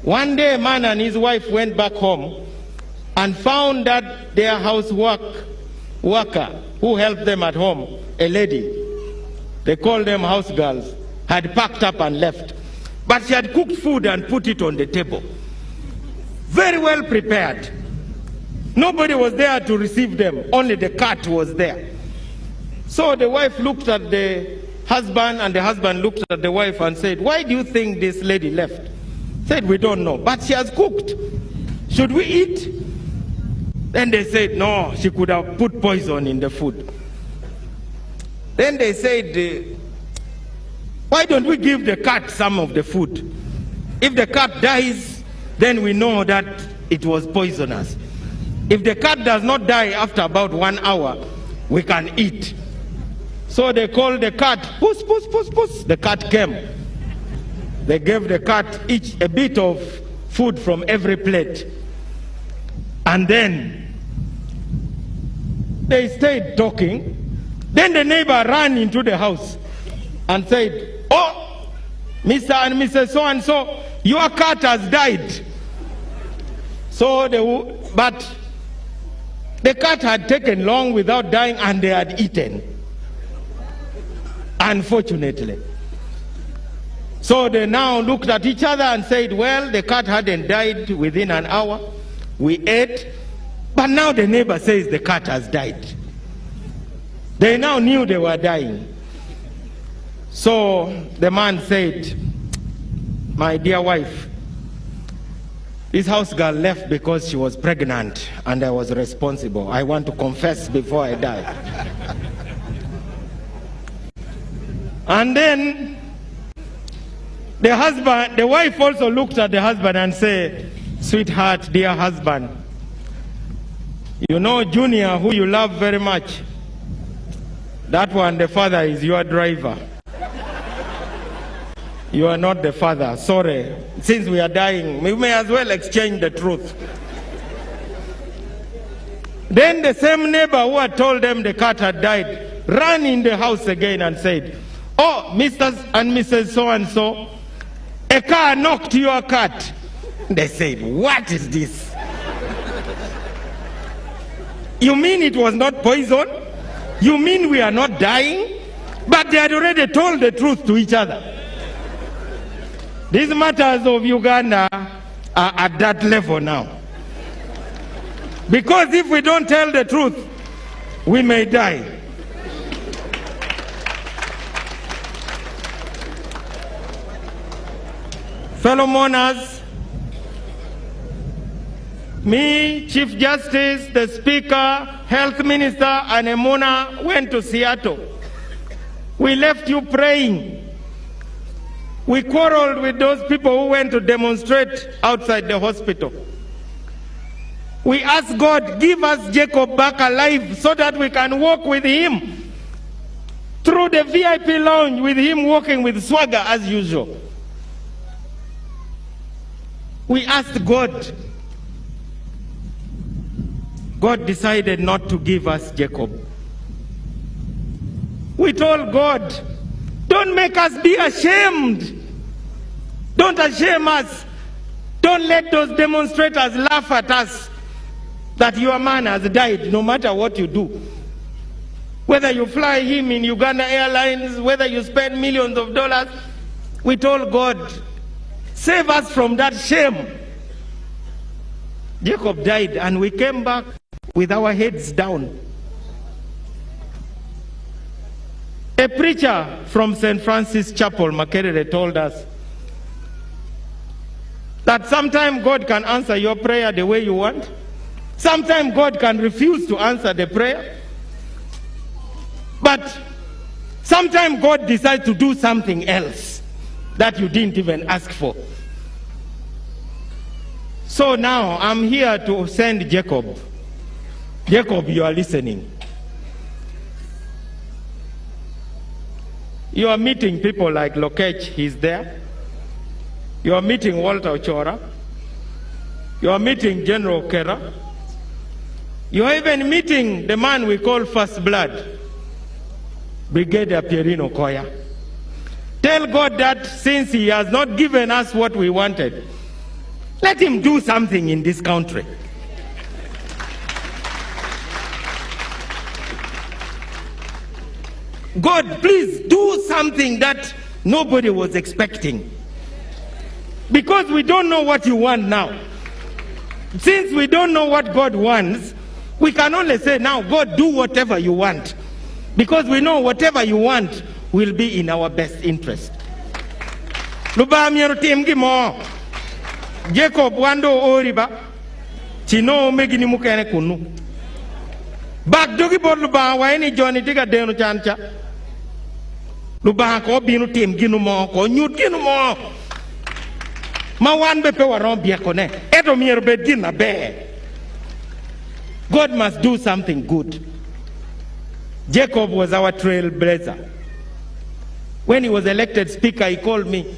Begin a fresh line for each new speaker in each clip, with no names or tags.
One day, a man and his wife went back home and found that their worker who helped them at home, a lady, they called them house girls, had packed up and left. But she had cooked food and put it on the table. Very well prepared. Nobody was there to receive them. Only the cat was there. So the wife looked at the husband, and the husband looked at the wife and said, "Why do you think this lady left?" Said, "We don't know, but she has cooked. Should we eat?" Then they said, "No, she could have put poison in the food." Then they said, "Why don't we give the cat some of the food? If the cat dies, then we know that it was poisonous. If the cat does not die after about 1 hour, we can eat." So they called the cat, "Puss, puss, puss, puss." The cat came. They gave the cat each a bit of food from every plate. And then they stayed talking. Then the neighbor ran into the house and said, "Oh, Mr. and Mrs. So-and-so, your cat has died." But the cat had taken long without dying, and they had eaten, unfortunately. So they now looked at each other and said, "Well, the cat hadn't died within an hour. We ate, but now the neighbor says the cat has died." They now knew they were dying. So the man said, "My dear wife, this house girl left because she was pregnant and I was responsible. I want to confess before I die." And then the wife also looked at the husband and said, "Sweetheart, dear husband, you know Junior, who you love very much, that one, the father is your driver. You are not the father. Sorry. Since we are dying, we may as well exchange the truth." Then the same neighbor who had told them the cat had died ran in the house again and said, "Oh, Mr. and Mrs. So-and-so, a car knocked your cat." They said, "What is this? You mean it was not poison? You mean we are not dying?" But they had already told the truth to each other. These matters of Uganda are at that level now. Because if we don't tell the truth, we may die. Fellow mourners, me, Chief Justice, the Speaker, Health Minister, and a mourner went to Seattle. We left you praying. We quarreled with those people who went to demonstrate outside the hospital. We asked God, give us Jacob back alive so that we can walk with him through the VIP lounge, with him walking with swagger as usual. We asked God. God decided not to give us Jacob. We told God, don't make us be ashamed. Don't shame us. Don't let those demonstrators laugh at us that your man has died, no matter what you do. Whether you fly him in Uganda Airlines, whether you spend millions of dollars, we told God, save us from that shame. Jacob died, and we came back with our heads down. A preacher from St. Francis Chapel, Makerere, told us that sometimes God can answer your prayer the way you want. Sometimes God can refuse to answer the prayer. But sometimes God decides to do something else that you didn't even ask for. So now I'm here to send Jacob. Jacob, you are listening. You are meeting people like Lokech, he's there. You are meeting Walter Ochora. You are meeting General Kera. You are even meeting the man we call First Blood, Brigadier Pierino Koya. Tell God that since he has not given us what we wanted, Let him do something in this country. God, please do something that nobody was expecting. Because we don't know what you want now. Since we don't know what God wants, we can only say now, God, do whatever you want. Because we know whatever you want will be in our best interest. Jacob wando oriba chino megini mukene kunu bak dogi bor luba wayni joni diga denu chancha luba ko binu tim ginu mo ko nyut ginu mo ma wan be pe waron bia ko ne edo mier be dina be. God must do something good. Jacob was our trailblazer. When he was elected speaker, he called me,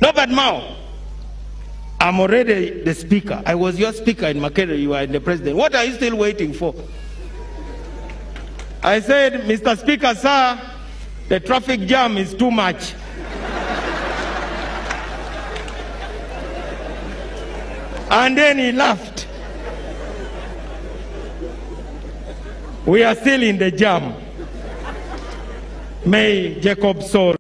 Norbert Mao, I'm already the speaker. I was your speaker in Makerere. You are the president. What are you still waiting for? I said, Mr. Speaker, sir, the traffic jam is too much. And then he laughed. We are still in the jam. May Jacob's soul